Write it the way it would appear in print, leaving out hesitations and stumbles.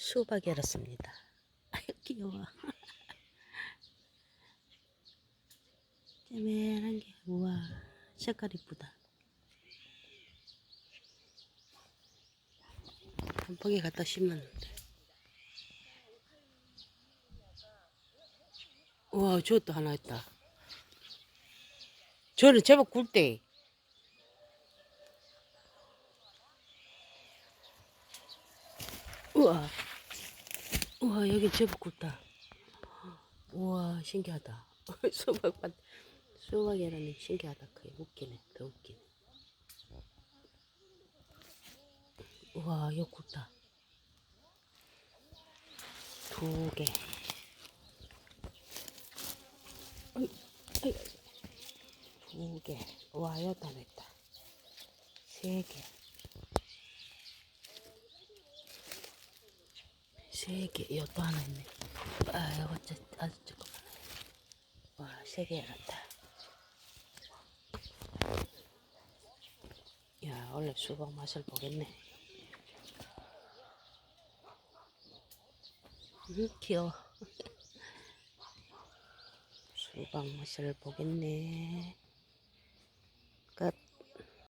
수박 열었습니다. 아유 귀여워. 쩌매한 게 우와 색깔 이쁘다. 한 포기 갖다 심었는데 우와 저것도 하나 있다. 저는 제법 굵대. 우와 우와 여기 제법 굵다. 우와 신기하다. 수박밭 수박이라니 신기하다. 그게 웃기네. 더 웃기네. 우와 이거 굵다. 두 개. 어이, 어이, 두 개. 와 여기다 하나 있다. 세 개. 세 개. 이것도 하나 있네. 아 이거 아주 조그만해. 와 세 개 열었다. 야 원래 수박 맛을 보겠네. 귀여워. 수박 맛을 보겠네. 끝.